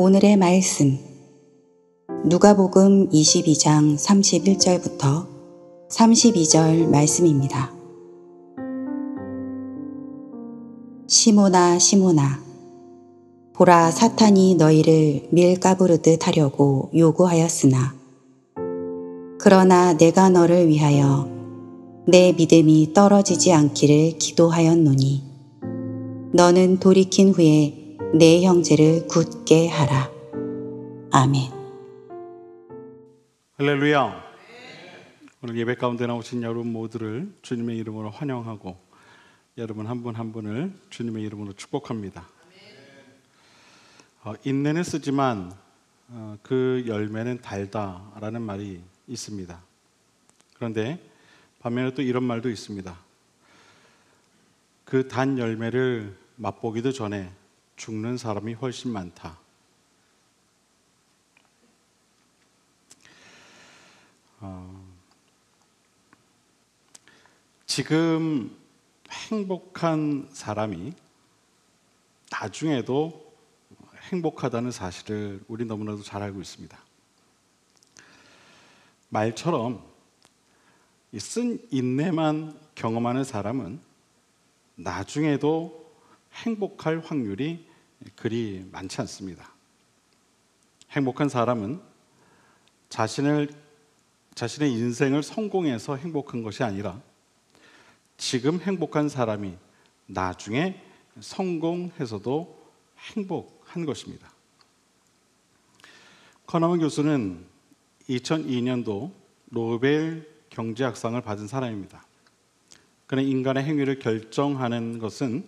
오늘의 말씀 누가복음 22장 31절부터 32절 말씀입니다. 시몬아 시몬아 보라 사탄이 너희를 밀가부르듯 하려고 요구하였으나 그러나 내가 너를 위하여 내 믿음이 떨어지지 않기를 기도하였노니 너는 돌이킨 후에 내 형제를 굳게 하라. 아멘. 할렐루야. 오늘 예배 가운데 나오신 여러분 모두를 주님의 이름으로 환영하고 여러분 한 분 한 분을 주님의 이름으로 축복합니다. 인내는 쓰지만 그 열매는 달다라는 말이 있습니다. 그런데 반면에 또 이런 말도 있습니다. 그 단 열매를 맛보기도 전에 죽는 사람이 훨씬 많다. 지금 행복한 사람이 나중에도 행복하다는 사실을 우리 너무나도 잘 알고 있습니다. 말처럼 쓴 인내만 경험하는 사람은 나중에도 행복할 확률이 그리 많지 않습니다. 행복한 사람은 자신의 인생을 성공해서 행복한 것이 아니라 지금 행복한 사람이 나중에 성공해서도 행복한 것입니다. 커너먼 교수는 2002년도 노벨 경제학상을 받은 사람입니다. 그는 인간의 행위를 결정하는 것은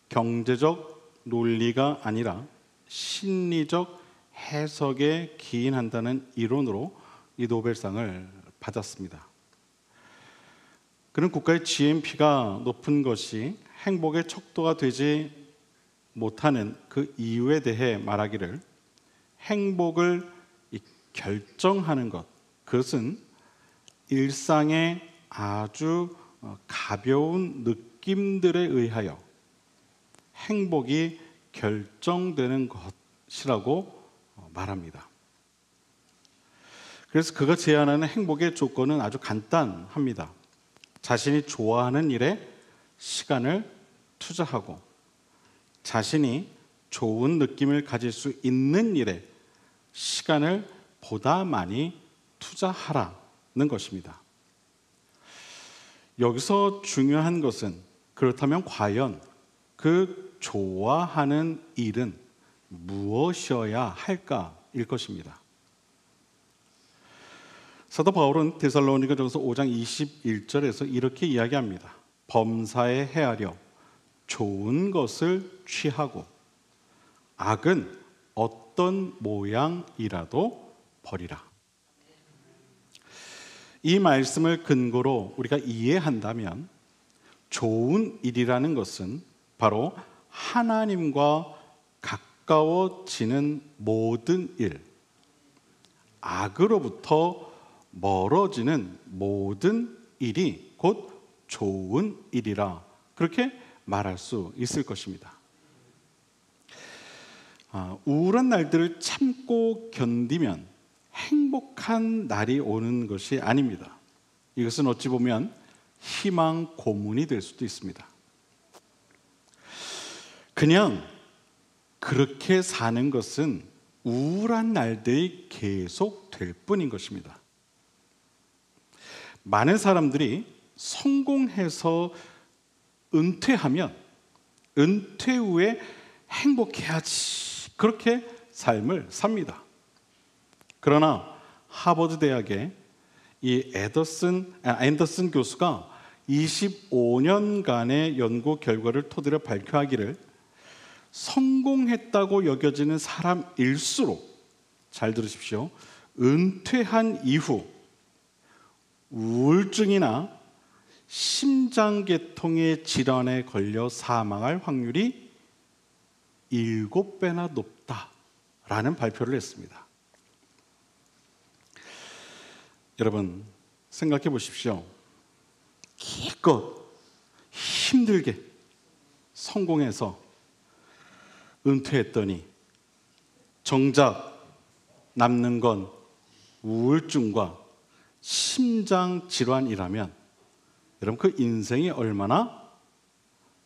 경제적 논리가 아니라 심리적 해석에 기인한다는 이론으로 이 노벨상을 받았습니다. 그는 국가의 GNP가 높은 것이 행복의 척도가 되지 못하는 그 이유에 대해 말하기를 행복을 결정하는 것, 그것은 일상의 아주 가벼운 느낌들에 의하여 행복이 결정되는 것이라고 말합니다. 그래서 그가 제안하는 행복의 조건은 아주 간단합니다. 자신이 좋아하는 일에 시간을 투자하고 자신이 좋은 느낌을 가질 수 있는 일에 시간을 보다 많이 투자하라는 것입니다. 여기서 중요한 것은 그렇다면 과연 그 좋아하는 일은 무엇이어야 할까일 것입니다. 사도 바울은 데살로니가전서 5장 21절에서 이렇게 이야기합니다. 범사에 헤아려 좋은 것을 취하고 악은 어떤 모양이라도 버리라. 이 말씀을 근거로 우리가 이해한다면 좋은 일이라는 것은 바로 하나님과 가까워지는 모든 일, 악으로부터 멀어지는 모든 일이 곧 좋은 일이라 그렇게 말할 수 있을 것입니다. 우울한 날들을 참고 견디면 행복한 날이 오는 것이 아닙니다. 이것은 어찌 보면 희망 고문이 될 수도 있습니다. 그냥 그렇게 사는 것은 우울한 날들이 계속 될 뿐인 것입니다. 많은 사람들이 성공해서 은퇴하면 은퇴 후에 행복해야지 그렇게 삶을 삽니다. 그러나 하버드 대학의 이 앤더슨 교수가 25년간의 연구 결과를 토대로 발표하기를 성공했다고 여겨지는 사람일수록 잘 들으십시오. 은퇴한 이후 우울증이나 심장계통의 질환에 걸려 사망할 확률이 7배나 높다라는 발표를 했습니다. 여러분 생각해 보십시오. 기껏 힘들게 성공해서 은퇴했더니 정작 남는 건 우울증과 심장 질환이라면 여러분 그 인생이 얼마나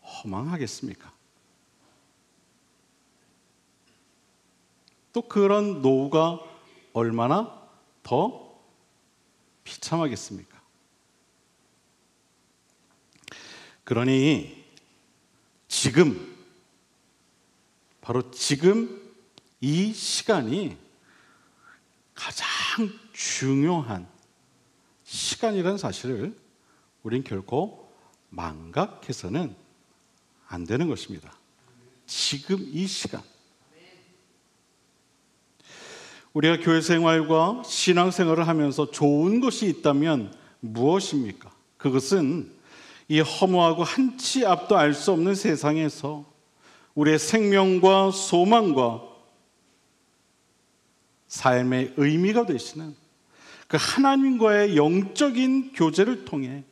허망하겠습니까? 또 그런 노후가 얼마나 더 비참하겠습니까? 그러니 지금, 바로 지금 이 시간이 가장 중요한 시간이라는 사실을 우린 결코 망각해서는 안 되는 것입니다. 지금 이 시간. 우리가 교회 생활과 신앙 생활을 하면서 좋은 것이 있다면 무엇입니까? 그것은 이 허무하고 한치 앞도 알 수 없는 세상에서 우리의 생명과 소망과 삶의 의미가 되시는 그 하나님과의 영적인 교제를 통해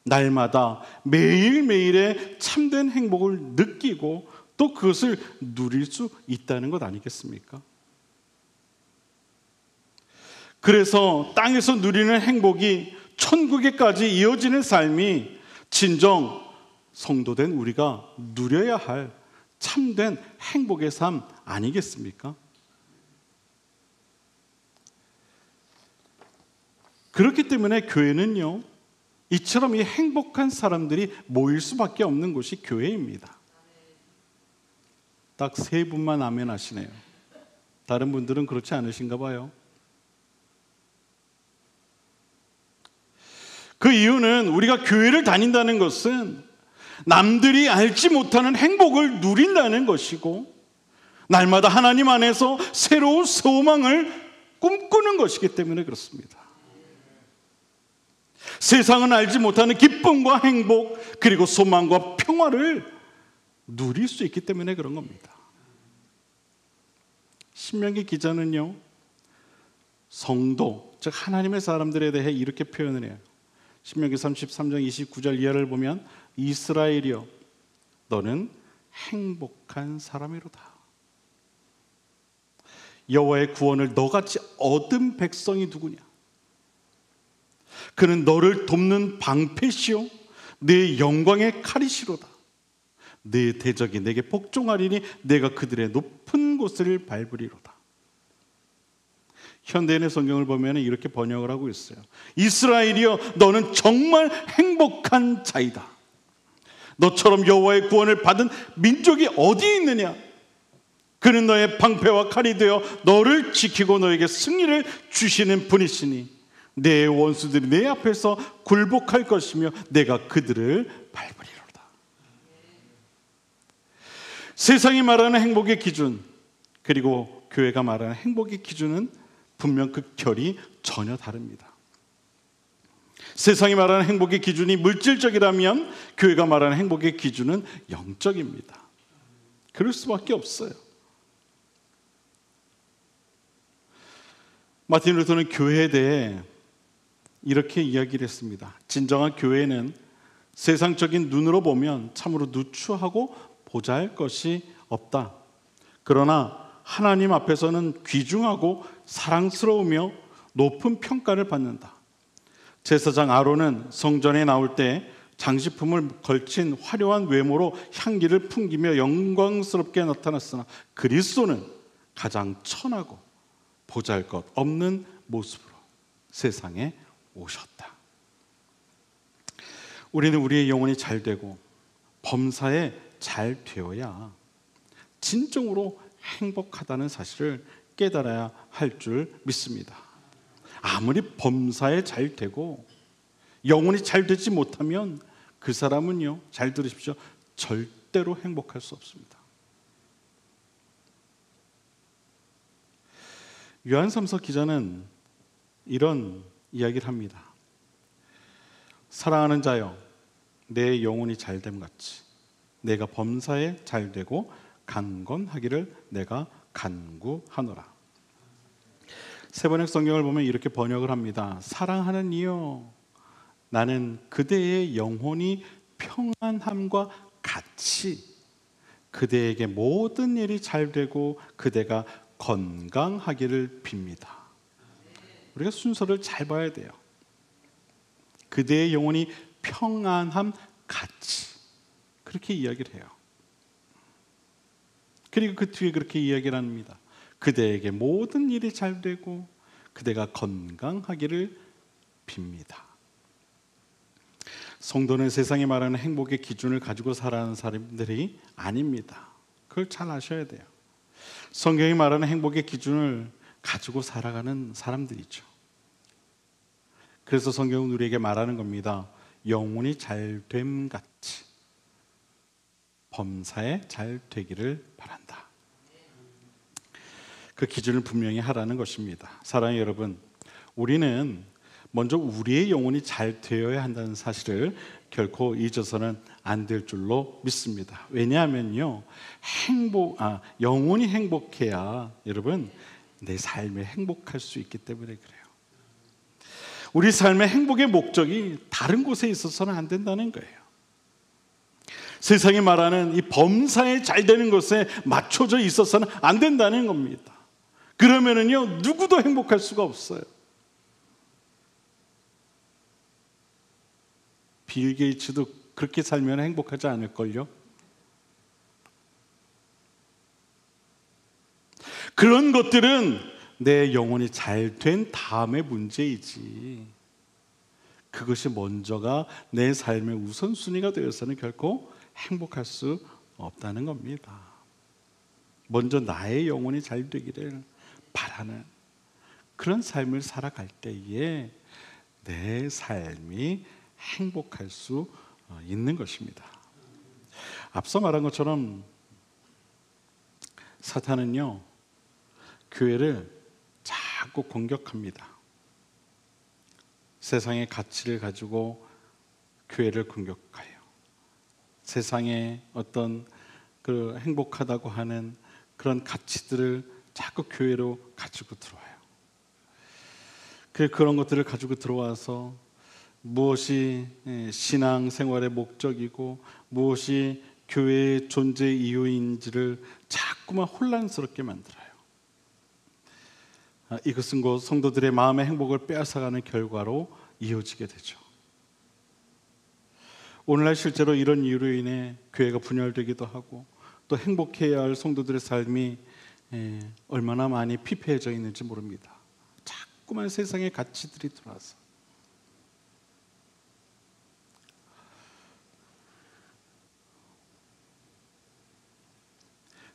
날마다 매일매일의 참된 행복을 느끼고 또 그것을 누릴 수 있다는 것 아니겠습니까? 그래서 땅에서 누리는 행복이 천국에까지 이어지는 삶이 진정 성도된 우리가 누려야 할 참된 행복의 삶 아니겠습니까? 그렇기 때문에 교회는요, 이처럼 이 행복한 사람들이 모일 수밖에 없는 곳이 교회입니다. 딱 3분만 아멘 하시네요. 다른 분들은 그렇지 않으신가 봐요. 그 이유는 우리가 교회를 다닌다는 것은 남들이 알지 못하는 행복을 누린다는 것이고 날마다 하나님 안에서 새로운 소망을 꿈꾸는 것이기 때문에 그렇습니다. 세상은 알지 못하는 기쁨과 행복 그리고 소망과 평화를 누릴 수 있기 때문에 그런 겁니다. 신명기 기자는요, 성도, 즉 하나님의 사람들에 대해 이렇게 표현을 해요. 신명기 33장 29절 이하를 보면 이스라엘이여 너는 행복한 사람이로다. 여호와의 구원을 너같이 얻은 백성이 누구냐? 그는 너를 돕는 방패시요 내 영광의 칼이시로다. 내 대적이 내게 복종하리니 내가 그들의 높은 곳을 밟으리로다. 현대인의 성경을 보면 이렇게 번역을 하고 있어요. 이스라엘이여 너는 정말 행복한 자이다. 너처럼 여호와의 구원을 받은 민족이 어디 있느냐? 그는 너의 방패와 칼이 되어 너를 지키고 너에게 승리를 주시는 분이시니 내 원수들이 내 앞에서 굴복할 것이며 내가 그들을 밟으리로다. 세상이 말하는 행복의 기준 그리고 교회가 말하는 행복의 기준은 분명 그 결이 전혀 다릅니다. 세상이 말하는 행복의 기준이 물질적이라면 교회가 말하는 행복의 기준은 영적입니다. 그럴 수밖에 없어요. 마틴 루터는 교회에 대해 이렇게 이야기를 했습니다. 진정한 교회는 세상적인 눈으로 보면 참으로 누추하고 보잘것이 없다. 그러나 하나님 앞에서는 귀중하고 사랑스러우며 높은 평가를 받는다. 제사장 아론은 성전에 나올 때 장식품을 걸친 화려한 외모로 향기를 풍기며 영광스럽게 나타났으나 그리스도는 가장 천하고 보잘것 없는 모습으로 세상에 오셨다. 우리는 우리의 영혼이 잘 되고 범사에 잘 되어야 진정으로 행복하다는 사실을 깨달아야 할 줄 믿습니다. 아무리 범사에 잘 되고 영혼이 잘 되지 못하면 그 사람은요, 잘 들으십시오, 절대로 행복할 수 없습니다. 요한 3서 기자는 이런 이야기를 합니다. 사랑하는 자여, 내 영혼이 잘됨 같이 내가 범사에 잘되고 강건하기를 내가 간구하노라. 세번역 성경을 보면 이렇게 번역을 합니다. 사랑하는 이여, 나는 그대의 영혼이 평안함과 같이 그대에게 모든 일이 잘되고 그대가 건강하기를 빕니다. 우리가 순서를 잘 봐야 돼요. 그대의 영혼이 평안함 같이, 그렇게 이야기를 해요. 그리고 그 뒤에 그렇게 이야기를 합니다. 그대에게 모든 일이 잘 되고 그대가 건강하기를 빕니다. 성도는 세상이 말하는 행복의 기준을 가지고 살아가는 사람들이 아닙니다. 그걸 잘 아셔야 돼요. 성경이 말하는 행복의 기준을 가지고 살아가는 사람들이죠. 그래서 성경은 우리에게 말하는 겁니다. 영혼이 잘됨 같이 범사에 잘 되기를 바란다. 그 기준을 분명히 하라는 것입니다. 사랑하는 여러분, 우리는 먼저 우리의 영혼이 잘 되어야 한다는 사실을 결코 잊어서는 안 될 줄로 믿습니다. 왜냐하면요, 영혼이 행복해야 여러분 내 삶에 행복할 수 있기 때문에 그래요. 우리 삶의 행복의 목적이 다른 곳에 있어서는 안 된다는 거예요. 세상이 말하는 이 범사에 잘 되는 것에 맞춰져 있어서는 안 된다는 겁니다. 그러면은요, 누구도 행복할 수가 없어요. 빌 게이츠도 그렇게 살면 행복하지 않을걸요? 그런 것들은 내 영혼이 잘 된 다음의 문제이지, 그것이 먼저가 내 삶의 우선순위가 되어서는 결코 행복할 수 없다는 겁니다. 먼저 나의 영혼이 잘 되기를 바라는 그런 삶을 살아갈 때에 내 삶이 행복할 수 있는 것입니다. 앞서 말한 것처럼 사탄은요, 교회를 자꾸 공격합니다. 세상의 가치를 가지고 교회를 공격해요. 세상의 어떤 그 행복하다고 하는 그런 가치들을 자꾸 교회로 가지고 들어와요. 그런 것들을 가지고 들어와서 무엇이 신앙생활의 목적이고 무엇이 교회의 존재 이유인지를 자꾸만 혼란스럽게 만들어요. 이것은 곧 성도들의 마음의 행복을 빼앗아가는 결과로 이어지게 되죠. 오늘날 실제로 이런 이유로 인해 교회가 분열되기도 하고 또 행복해야 할 성도들의 삶이 얼마나 많이 피폐해져 있는지 모릅니다. 자꾸만 세상의 가치들이 들어와서.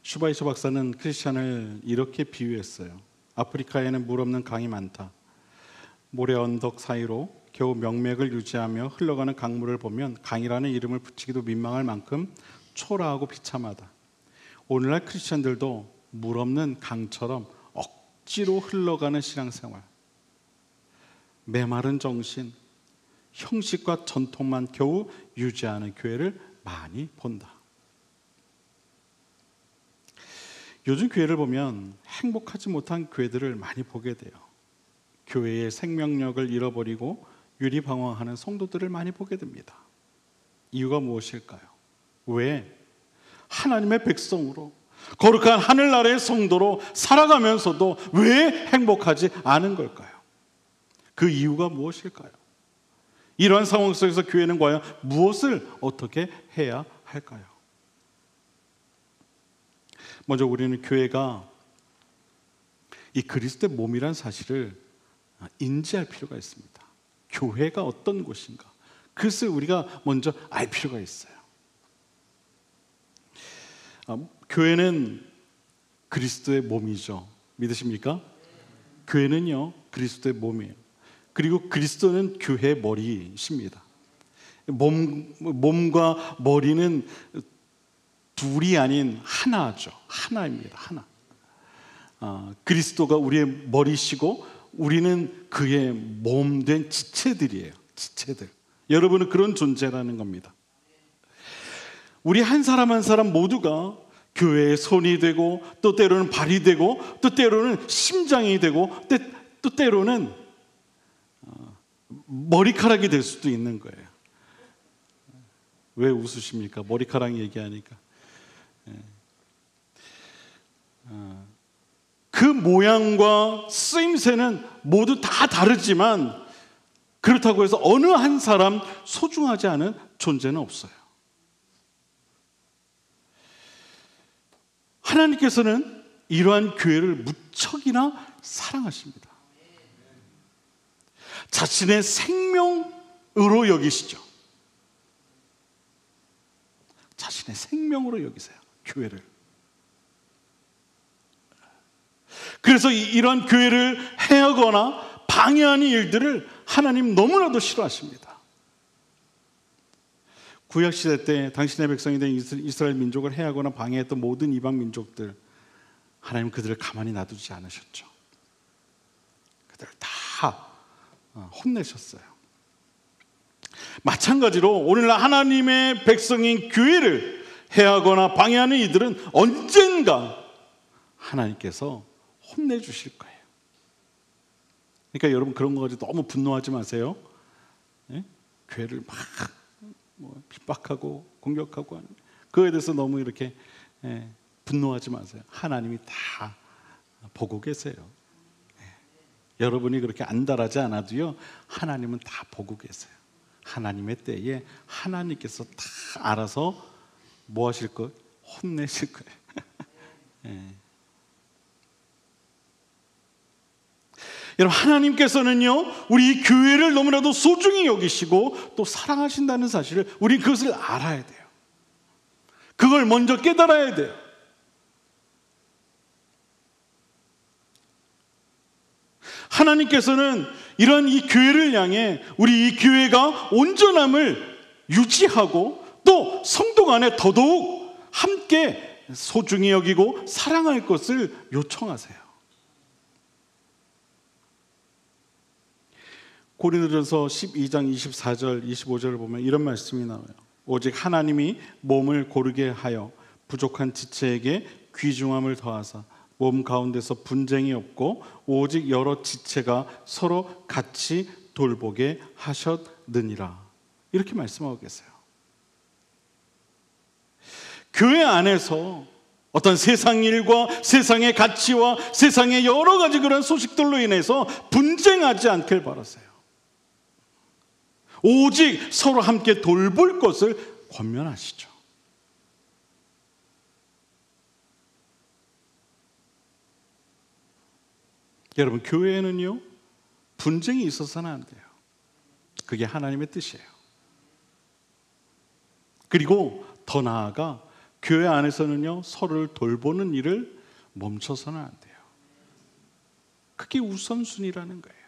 슈바이처 박사는 크리스찬을 이렇게 비유했어요. 아프리카에는 물 없는 강이 많다. 모래 언덕 사이로 겨우 명맥을 유지하며 흘러가는 강물을 보면 강이라는 이름을 붙이기도 민망할 만큼 초라하고 비참하다. 오늘날 크리스찬들도 물 없는 강처럼 억지로 흘러가는 신앙생활, 메마른 정신, 형식과 전통만 겨우 유지하는 교회를 많이 본다. 요즘 교회를 보면 행복하지 못한 교회들을 많이 보게 돼요. 교회의 생명력을 잃어버리고 유리방황하는 성도들을 많이 보게 됩니다. 이유가 무엇일까요? 왜 하나님의 백성으로 거룩한 하늘나라의 성도로 살아가면서도 왜 행복하지 않은 걸까요? 그 이유가 무엇일까요? 이러한 상황 속에서 교회는 과연 무엇을 어떻게 해야 할까요? 먼저 우리는 교회가 이 그리스도의 몸이란 사실을 인지할 필요가 있습니다. 교회가 어떤 곳인가, 그것을 우리가 먼저 알 필요가 있어요. 교회는 그리스도의 몸이죠. 믿으십니까? 교회는요, 그리스도의 몸이에요. 그리고 그리스도는 교회의 머리이십니다. 몸과 머리는 둘이 아닌 하나죠. 하나입니다. 하나. 그리스도가 우리의 머리시고 우리는 그의 몸된 지체들이에요. 지체들. 여러분은 그런 존재라는 겁니다. 우리 한 사람 한 사람 모두가 교회의 손이 되고 또 때로는 발이 되고 또 때로는 심장이 되고 또 때로는 머리카락이 될 수도 있는 거예요. 왜 웃으십니까? 머리카락 얘기하니까. 그 모양과 쓰임새는 모두 다 다르지만 그렇다고 해서 어느 한 사람 소중하지 않은 존재는 없어요. 하나님께서는 이러한 교회를 무척이나 사랑하십니다. 자신의 생명으로 여기시죠. 자신의 생명으로 여기세요, 교회를. 그래서 이런 교회를 해하거나 방해하는 일들을 하나님 너무나도 싫어하십니다. 구약시대 때 당신의 백성이 된 이스라엘 민족을 해하거나 방해했던 모든 이방 민족들, 하나님 그들을 가만히 놔두지 않으셨죠. 그들을 다 혼내셨어요. 마찬가지로 오늘날 하나님의 백성인 교회를 해하거나 방해하는 이들은 언젠가 하나님께서 혼내주실 거예요. 그러니까 여러분 그런 거 가지고 너무 분노하지 마세요. 예? 교회를 막 핍박하고 공격하고 하는 그거에 대해서 너무 이렇게 분노하지 마세요. 하나님이 다 보고 계세요. 여러분이 그렇게 안달하지 않아도요, 하나님은 다 보고 계세요. 하나님의 때에 하나님께서 다 알아서 뭐 하실 거예요? 혼내실 거예요. 여러분, 하나님께서는요, 우리 이 교회를 너무나도 소중히 여기시고 또 사랑하신다는 사실을 우리 그것을 알아야 돼요. 그걸 먼저 깨달아야 돼요. 하나님께서는 이런 이 교회를 향해 우리 이 교회가 온전함을 유지하고 또 성도 간에 더더욱 함께 소중히 여기고 사랑할 것을 요청하세요. 고린도전서 12장 24절 25절을 보면 이런 말씀이 나와요. 오직 하나님이 몸을 고르게 하여 부족한 지체에게 귀중함을 더하사 몸 가운데서 분쟁이 없고 오직 여러 지체가 서로 같이 돌보게 하셨느니라. 이렇게 말씀하고 계세요. 교회 안에서 어떤 세상 일과 세상의 가치와 세상의 여러 가지 그런 소식들로 인해서 분쟁하지 않길 바라세요. 오직 서로 함께 돌볼 것을 권면하시죠. 여러분, 교회에는요, 분쟁이 있어서는 안 돼요. 그게 하나님의 뜻이에요. 그리고 더 나아가 교회 안에서는요, 서로를 돌보는 일을 멈춰서는 안 돼요. 그게 우선순위라는 거예요.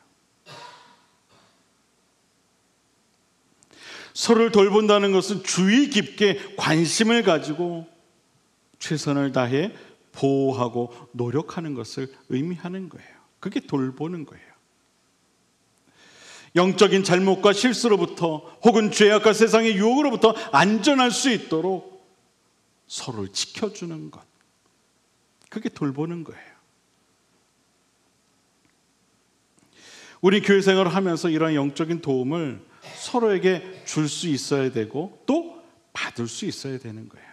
서로를 돌본다는 것은 주의 깊게 관심을 가지고 최선을 다해 보호하고 노력하는 것을 의미하는 거예요. 그게 돌보는 거예요. 영적인 잘못과 실수로부터 혹은 죄악과 세상의 유혹으로부터 안전할 수 있도록 서로를 지켜주는 것, 그게 돌보는 거예요. 우리 교회 생활을 하면서 이러한 영적인 도움을 서로에게 줄 수 있어야 되고 또 받을 수 있어야 되는 거예요.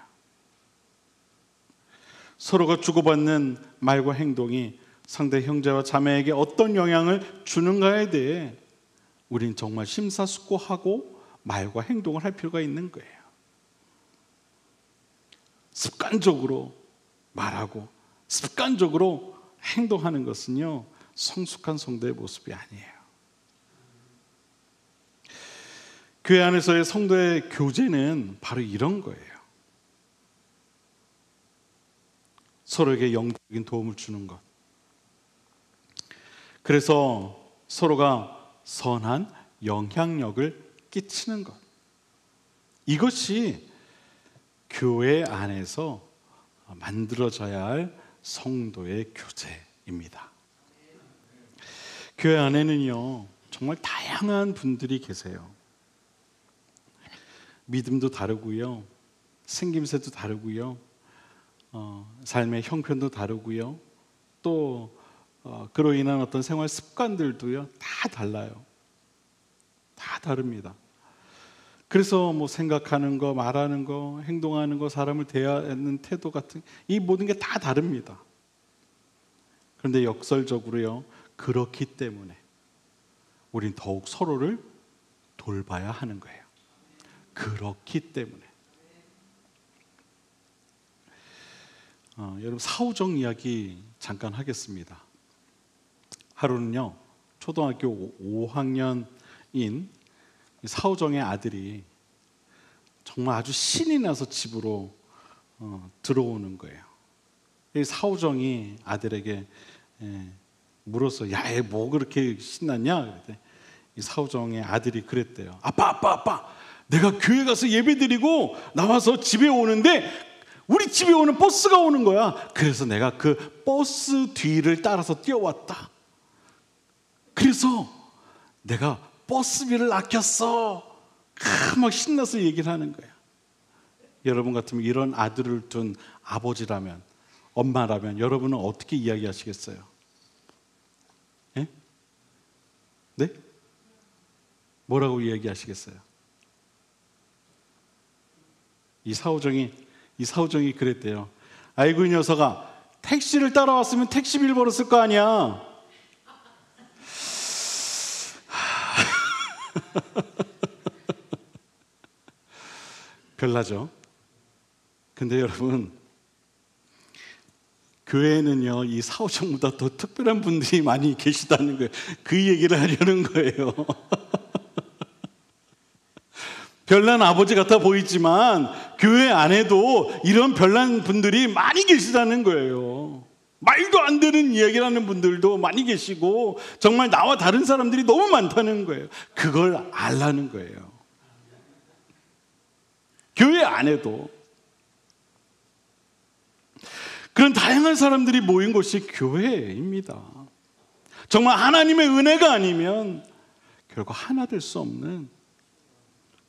서로가 주고받는 말과 행동이 상대 형제와 자매에게 어떤 영향을 주는가에 대해 우린 정말 심사숙고하고 말과 행동을 할 필요가 있는 거예요. 습관적으로 말하고 습관적으로 행동하는 것은요, 성숙한 성도의 모습이 아니에요. 교회 안에서의 성도의 교제는 바로 이런 거예요. 서로에게 영적인 도움을 주는 것. 그래서 서로가 선한 영향력을 끼치는 것. 이것이 교회 안에서 만들어져야 할 성도의 교제입니다. 교회 안에는요, 정말 다양한 분들이 계세요. 믿음도 다르고요, 생김새도 다르고요, 삶의 형편도 다르고요, 또 그로 인한 어떤 생활 습관들도요, 다 달라요. 다 다릅니다. 그래서 뭐 생각하는 거, 말하는 거, 행동하는 거, 사람을 대하는 태도 같은 이 모든 게 다 다릅니다. 그런데 역설적으로요, 그렇기 때문에 우린 더욱 서로를 돌봐야 하는 거예요. 그렇기 때문에. 여러분, 사후정 이야기 잠깐 하겠습니다. 하루는요, 초등학교 5학년인 사후정의 아들이 정말 아주 신이 나서 집으로 들어오는 거예요. 이 사후정이 아들에게 물었어. 야, 얘 뭐 그렇게 신났냐? 그랬더니 이 사후정의 아들이 그랬대요. 아빠, 내가 교회 가서 예배드리고 나와서 집에 오는데 우리 집에 오는 버스가 오는 거야. 그래서 내가 그 버스 뒤를 따라서 뛰어왔다. 그래서 내가 버스비를 아꼈어. 막 신나서 얘기를 하는 거야. 여러분 같으면 이런 아들을 둔 아버지라면, 엄마라면 여러분은 어떻게 이야기하시겠어요? 예? 네? 뭐라고 이야기하시겠어요? 이 사후정이 그랬대요. 아이고, 이 녀석아, 택시를 따라왔으면 택시비를 벌었을 거 아니야. 별나죠? 근데 여러분, 교회에는요, 이 사후정보다 더 특별한 분들이 많이 계시다는 거예요. 그 얘기를 하려는 거예요. 별난 아버지 같아 보이지만 교회 안에도 이런 별난 분들이 많이 계시다는 거예요. 말도 안 되는 이야기를 하는 분들도 많이 계시고 정말 나와 다른 사람들이 너무 많다는 거예요. 그걸 알라는 거예요. 교회 안에도 그런 다양한 사람들이 모인 곳이 교회입니다. 정말 하나님의 은혜가 아니면 결국 하나 될 수 없는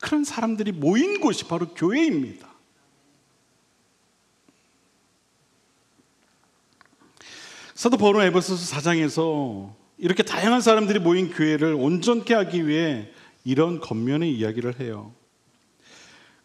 그런 사람들이 모인 곳이 바로 교회입니다. 사도 바울은 에베소서 4장에서 이렇게 다양한 사람들이 모인 교회를 온전케 하기 위해 이런 겉면의 이야기를 해요.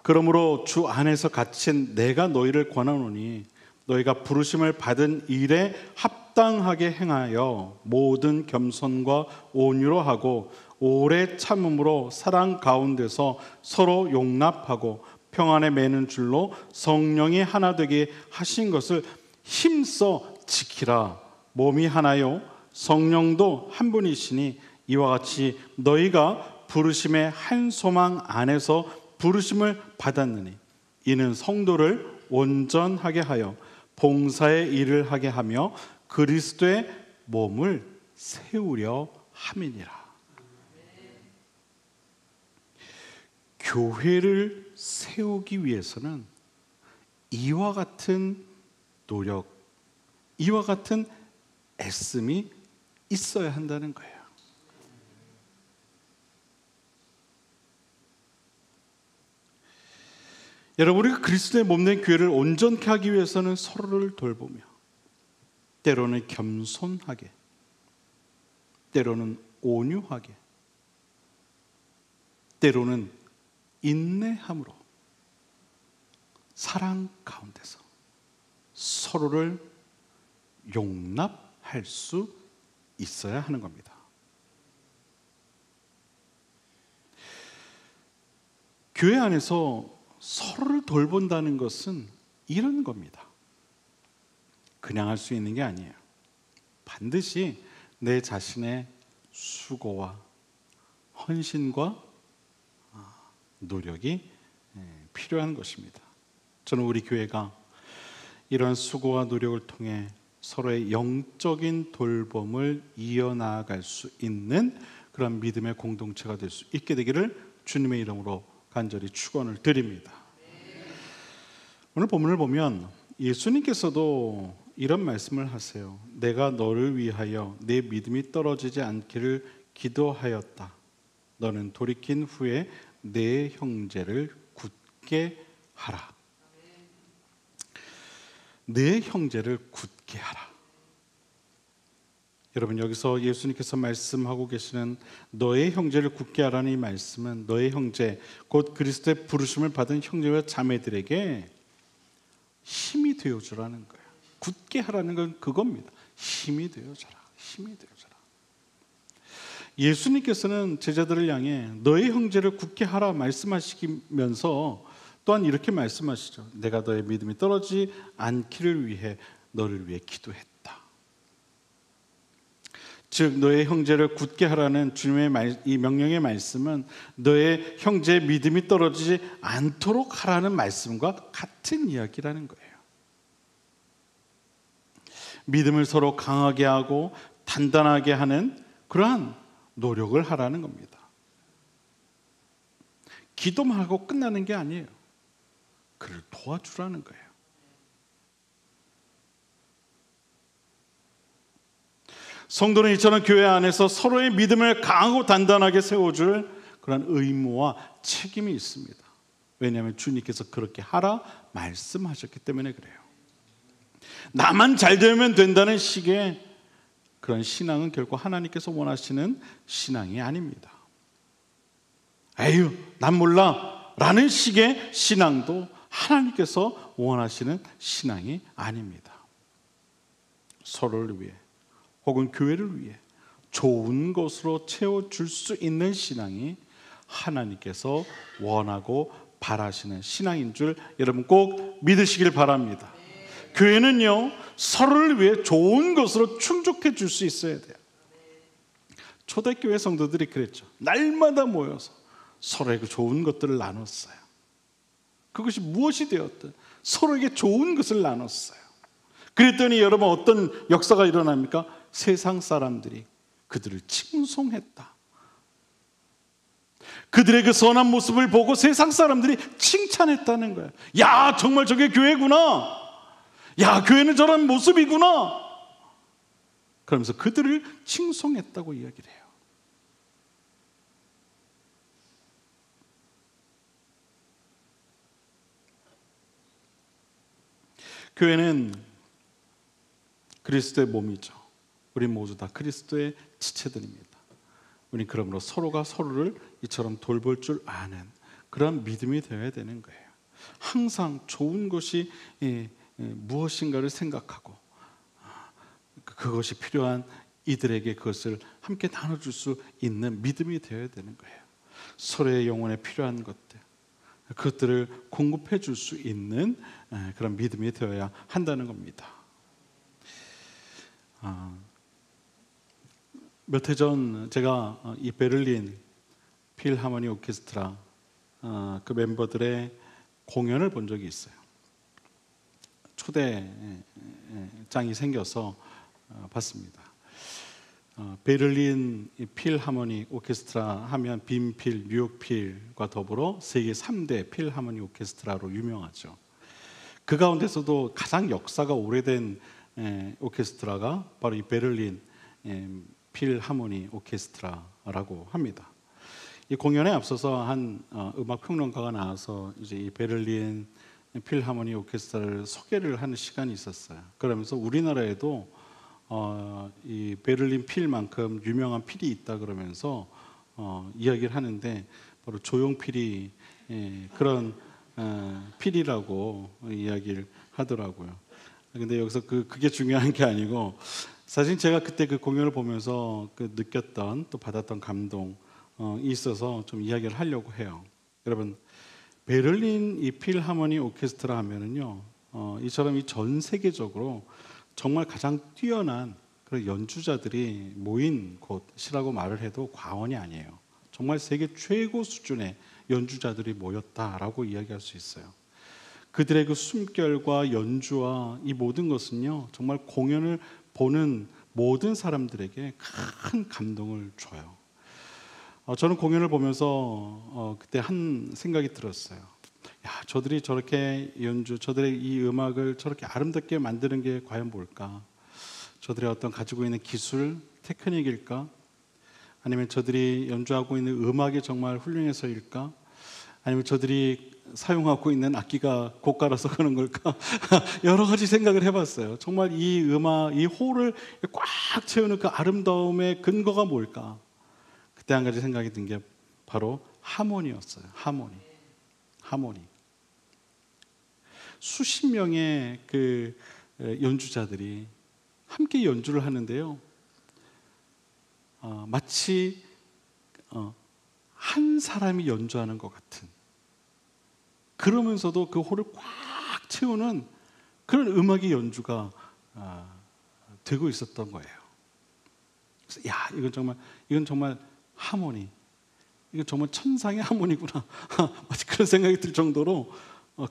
그러므로 주 안에서 갇힌 내가 너희를 권하노니 너희가 부르심을 받은 일에 합당하게 행하여 모든 겸손과 온유로 하고 오래 참음으로 사랑 가운데서 서로 용납하고 평안에 매는 줄로 성령이 하나 되게 하신 것을 힘써 지키라. 몸이 하나요 성령도 한 분이시니 이와 같이 너희가 부르심의 한 소망 안에서 부르심을 받았느니 이는 성도를 온전하게 하여 봉사의 일을 하게 하며 그리스도의 몸을 세우려 함이니라. 교회를 세우기 위해서는 이와 같은 노력, 이와 같은 애씀이 있어야 한다는 거예요. 여러분, 우리가 그리스도의 몸된 교회를 온전케 하기 위해서는 서로를 돌보며 때로는 겸손하게, 때로는 온유하게, 때로는 인내함으로 사랑 가운데서 서로를 용납할 수 있어야 하는 겁니다. 교회 안에서 서로를 돌본다는 것은 이런 겁니다. 그냥 할 수 있는 게 아니에요. 반드시 내 자신의 수고와 헌신과 노력이 필요한 것입니다. 저는 우리 교회가 이런 수고와 노력을 통해 서로의 영적인 돌봄을 이어나갈 수 있는 그런 믿음의 공동체가 될 수 있게 되기를 주님의 이름으로 간절히 축원을 드립니다. 오늘 본문을 보면 예수님께서도 이런 말씀을 하세요. 내가 너를 위하여 내 믿음이 떨어지지 않기를 기도하였다. 너는 돌이킨 후에 내 형제를 굳게 하라. 내 형제를 굳게 하라. 여러분, 여기서 예수님께서 말씀하고 계시는 너의 형제를 굳게 하라는 이 말씀은 너의 형제, 곧 그리스도의 부르심을 받은 형제와 자매들에게 힘이 되어주라는 거예요. 굳게 하라는 건 그겁니다. 힘이 되어져라. 힘이 되어져라. 예수님께서는 제자들을 향해 너의 형제를 굳게 하라 말씀하시면서 또한 이렇게 말씀하시죠. 내가 너의 믿음이 떨어지지 않기를 위해 너를 위해 기도했다. 즉 너의 형제를 굳게 하라는 주님의 이 명령의 말씀은 너의 형제의 믿음이 떨어지지 않도록 하라는 말씀과 같은 이야기라는 거예요. 믿음을 서로 강하게 하고 단단하게 하는 그러한 노력을 하라는 겁니다. 기도만 하고 끝나는 게 아니에요. 그를 도와주라는 거예요. 성도는 이처럼 교회 안에서 서로의 믿음을 강하고 단단하게 세워줄 그런 의무와 책임이 있습니다. 왜냐하면 주님께서 그렇게 하라 말씀하셨기 때문에 그래요. 나만 잘 되면 된다는 식의 그런 신앙은 결코 하나님께서 원하시는 신앙이 아닙니다. 에휴, 난 몰라 라는 식의 신앙도 하나님께서 원하시는 신앙이 아닙니다. 서로를 위해 혹은 교회를 위해 좋은 것으로 채워줄 수 있는 신앙이 하나님께서 원하고 바라시는 신앙인 줄 여러분 꼭 믿으시길 바랍니다. 교회는요, 서로를 위해 좋은 것으로 충족해 줄 수 있어야 돼요. 초대교회 성도들이 그랬죠. 날마다 모여서 서로에게 좋은 것들을 나눴어요. 그것이 무엇이 되었든 서로에게 좋은 것을 나눴어요. 그랬더니 여러분 어떤 역사가 일어납니까? 세상 사람들이 그들을 칭송했다. 그들의 그 선한 모습을 보고 세상 사람들이 칭찬했다는 거예요. 야, 정말 저게 교회구나. 야, 교회는 저런 모습이구나. 그러면서 그들을 칭송했다고 이야기를 해요. 교회는 그리스도의 몸이죠. 우리 모두 다 그리스도의 지체들입니다. 우리 그러므로 서로가 서로를 이처럼 돌볼 줄 아는 그런 믿음이 되어야 되는 거예요. 항상 좋은 것이 무엇인가를 생각하고 그것이 필요한 이들에게 그것을 함께 나눠줄 수 있는 믿음이 되어야 되는 거예요. 서로의 영혼에 필요한 것들, 그것들을 공급해 줄 수 있는 그런 믿음이 되어야 한다는 겁니다. 몇 해 전 제가 이 베를린 필하모니 오케스트라 그 멤버들의 공연을 본 적이 있어요. 초대장이 생겨서 봤습니다. 베를린 필하모니 오케스트라 하면 빈필, 뉴욕필과 더불어 세계 3대 필하모니 오케스트라로 유명하죠. 그 가운데서도 가장 역사가 오래된 오케스트라가 바로 이 베를린 필하모니 오케스트라라고 합니다. 이 공연에 앞서서 한 음악 평론가가 나와서 이제 이 베를린 필하모니 오케스트라를 소개를 하는 시간이 있었어요. 그러면서 우리나라에도 이 베를린 필만큼 유명한 필이 있다 그러면서 이야기를 하는데 바로 조용필이 그런 필이라고 이야기를 하더라고요. 근데 여기서 그게 중요한 게 아니고 사실 제가 그때 그 공연을 보면서 그 느꼈던 또 받았던 감동이 있어서 좀 이야기를 하려고 해요. 여러분 베를린 이 필하모니 오케스트라 하면은요 이처럼 이 전 세계적으로 정말 가장 뛰어난 그런 연주자들이 모인 곳이라고 말을 해도 과언이 아니에요. 정말 세계 최고 수준의 연주자들이 모였다라고 이야기할 수 있어요. 그들의 그 숨결과 연주와 이 모든 것은요 정말 공연을 보는 모든 사람들에게 큰 감동을 줘요. 저는 공연을 보면서 그때 한 생각이 들었어요. 야, 저들이 저렇게 저들의 이 음악을 저렇게 아름답게 만드는 게 과연 뭘까? 저들의 어떤 가지고 있는 기술, 테크닉일까? 아니면 저들이 연주하고 있는 음악이 정말 훌륭해서일까? 아니면 저들이 사용하고 있는 악기가 고가라서 그런 걸까? 여러 가지 생각을 해봤어요. 정말 이 음악, 이 홀을 꽉 채우는 그 아름다움의 근거가 뭘까? 그때 한 가지 생각이 든 게 바로 하모니였어요. 하모니. 수십 명의 그 연주자들이 함께 연주를 하는데요. 마치 한 사람이 연주하는 것 같은, 그러면서도 그 홀을 꽉 채우는 그런 음악의 연주가 되고 있었던 거예요. 그래서 야, 이건 정말 하모니, 이건 정말 천상의 하모니구나 마치 그런 생각이 들 정도로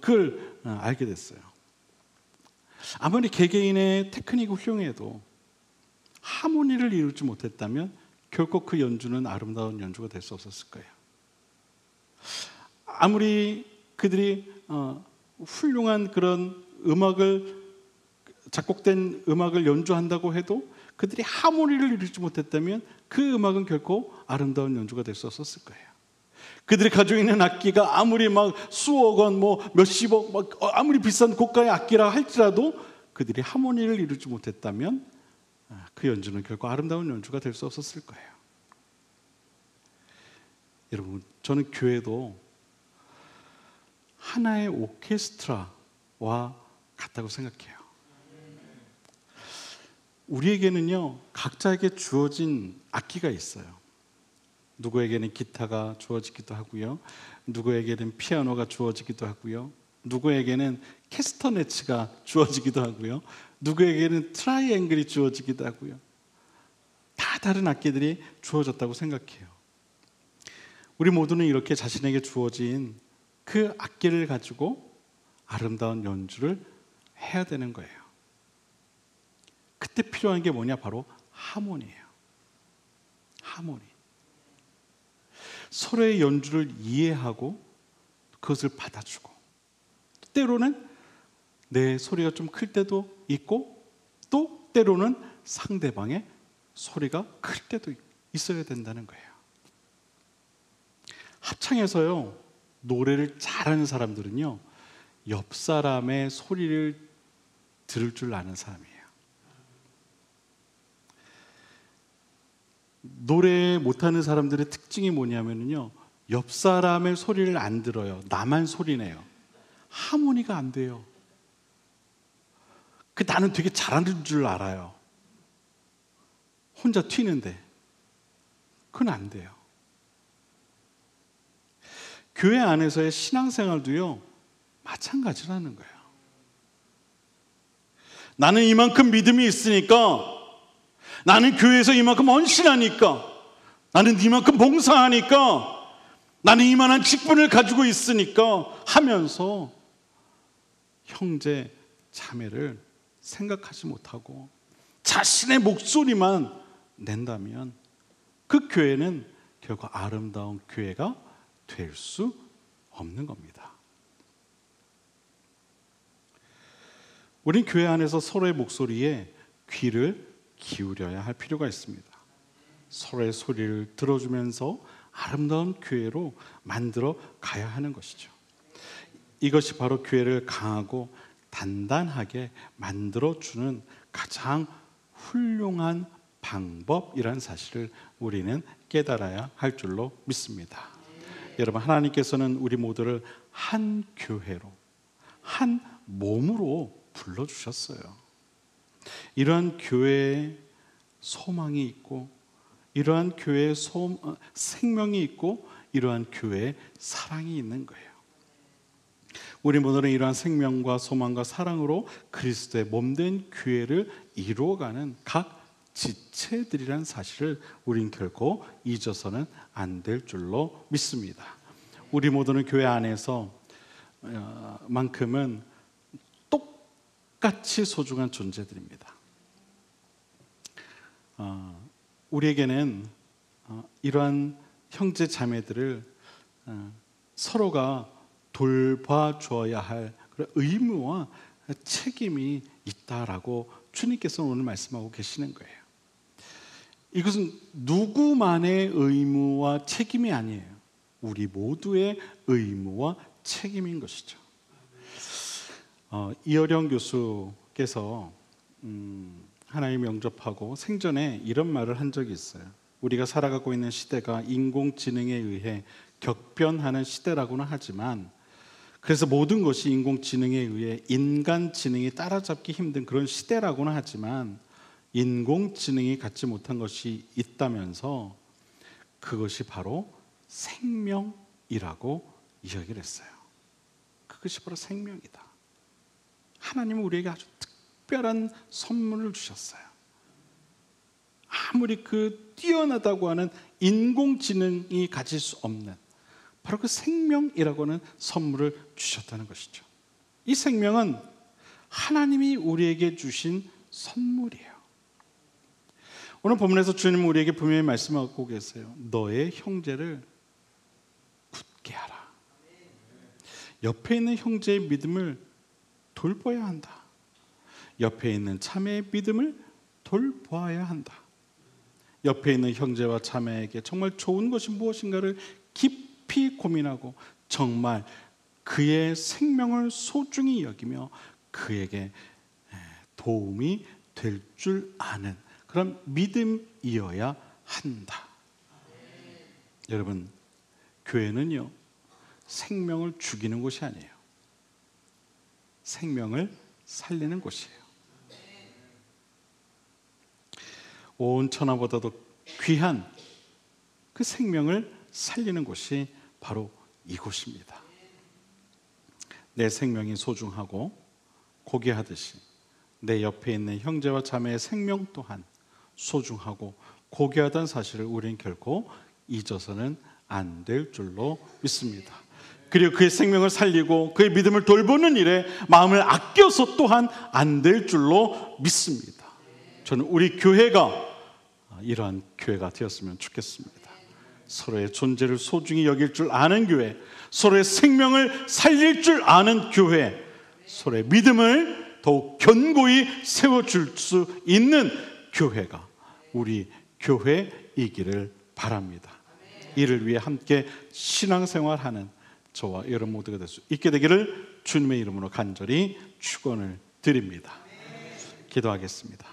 그걸 알게 됐어요. 아무리 개개인의 테크닉이 훌륭해도 하모니를 이루지 못했다면 결코 그 연주는 아름다운 연주가 될 수 없었을 거예요. 아무리 그들이 훌륭한 그런 작곡된 음악을 연주한다고 해도 그들이 하모니를 이루지 못했다면 그 음악은 결코 아름다운 연주가 될 수 없었을 거예요. 그들이 가지고 있는 악기가 아무리 막 수억 원, 몇십억, 아무리 비싼 고가의 악기라 할지라도 그들이 하모니를 이루지 못했다면 그 연주는 결코 아름다운 연주가 될 수 없었을 거예요. 여러분, 저는 교회도 하나의 오케스트라와 같다고 생각해요. 우리에게는요, 각자에게 주어진 악기가 있어요. 누구에게는 기타가 주어지기도 하고요, 누구에게는 피아노가 주어지기도 하고요, 누구에게는 캐스터네츠가 주어지기도 하고요, 누구에게는 트라이앵글이 주어지기도 하고요. 다 다른 악기들이 주어졌다고 생각해요. 우리 모두는 이렇게 자신에게 주어진 그 악기를 가지고 아름다운 연주를 해야 되는 거예요. 그때 필요한 게 뭐냐? 바로 하모니예요. 하모니. 서로의 연주를 이해하고 그것을 받아주고, 때로는 내 소리가 좀 클 때도 있고, 또 때로는 상대방의 소리가 클 때도 있어야 된다는 거예요. 합창에서요, 노래를 잘하는 사람들은요, 옆 사람의 소리를 들을 줄 아는 사람이에요. 노래 못하는 사람들의 특징이 뭐냐면요, 옆 사람의 소리를 안 들어요. 나만 소리 내요. 하모니가 안 돼요. 나는 되게 잘하는 줄 알아요. 혼자 튀는데 그건 안 돼요. 교회 안에서의 신앙생활도요, 마찬가지라는 거예요. 나는 이만큼 믿음이 있으니까, 나는 교회에서 이만큼 헌신하니까, 나는 이만큼 봉사하니까, 나는 이만한 직분을 가지고 있으니까 하면서 형제 자매를 생각하지 못하고 자신의 목소리만 낸다면 그 교회는 결국 아름다운 교회가 될 수 없는 겁니다. 우린 교회 안에서 서로의 목소리에 귀를 기울여야 할 필요가 있습니다. 서로의 소리를 들어주면서 아름다운 교회로 만들어 가야 하는 것이죠. 이것이 바로 교회를 강하고 단단하게 만들어주는 가장 훌륭한 방법이라는 사실을 우리는 깨달아야 할 줄로 믿습니다. 여러분, 하나님께서는 우리 모두를 한 교회로, 한 몸으로 불러주셨어요. 이러한 교회에 소망이 있고, 이러한 교회에 생명이 있고, 이러한 교회에 사랑이 있는 거예요. 우리 모두는 이러한 생명과 소망과 사랑으로 그리스도의 몸된 교회를 이루어가는 각 지체들이라는 사실을 우린 결코 잊어서는 안 될 줄로 믿습니다. 우리 모두는 교회 안에서 만큼은 똑같이 소중한 존재들입니다. 우리에게는 이러한 형제 자매들을 서로가 돌봐줘야 할 그런 의무와 책임이 있다라고 주님께서 오늘 말씀하고 계시는 거예요. 이것은 누구만의 의무와 책임이 아니에요. 우리 모두의 의무와 책임인 것이죠. 이어령 교수께서 하나님 영접하고 생전에 이런 말을 한 적이 있어요. 우리가 살아가고 있는 시대가 인공지능에 의해 격변하는 시대라고는 하지만, 그래서 모든 것이 인공지능에 의해 인간 지능이 따라잡기 힘든 그런 시대라고는 하지만, 인공지능이 갖지 못한 것이 있다면서 그것이 바로 생명이라고 이야기를 했어요. 그것이 바로 생명이다. 하나님은 우리에게 아주 특별한 선물을 주셨어요. 아무리 그 뛰어나다고 하는 인공지능이 가질 수 없는 바로 그 생명이라고 하는 선물을 주셨다는 것이죠. 이 생명은 하나님이 우리에게 주신 선물이에요. 오늘 본문에서 주님은 우리에게 분명히 말씀하고 계세요. 너의 형제를 굳게 하라. 옆에 있는 형제의 믿음을 돌봐야 한다. 옆에 있는 자매의 믿음을 돌봐야 한다. 옆에 있는 형제와 자매에게 정말 좋은 것이 무엇인가를 깊이 고민하고 정말 그의 생명을 소중히 여기며 그에게 도움이 될 줄 아는 그런 믿음이어야 한다. 여러분, 교회는요, 생명을 죽이는 곳이 아니에요. 생명을 살리는 곳이에요. 온 천하보다도 귀한 그 생명을 살리는 곳이 바로 이곳입니다. 내 생명이 소중하고 고귀하듯이 내 옆에 있는 형제와 자매의 생명 또한 소중하고 고귀하다는 사실을 우리는 결코 잊어서는 안 될 줄로 믿습니다. 그리고 그의 생명을 살리고 그의 믿음을 돌보는 일에 마음을 아껴서 또한 안 될 줄로 믿습니다. 저는 우리 교회가 이러한 교회가 되었으면 좋겠습니다. 서로의 존재를 소중히 여길 줄 아는 교회, 서로의 생명을 살릴 줄 아는 교회, 서로의 믿음을 더욱 견고히 세워줄 수 있는 교회가 우리 교회이기를 바랍니다. 이를 위해 함께 신앙생활하는 저와 여러분 모두가 될 수 있게 되기를 주님의 이름으로 간절히 축원을 드립니다. 기도하겠습니다.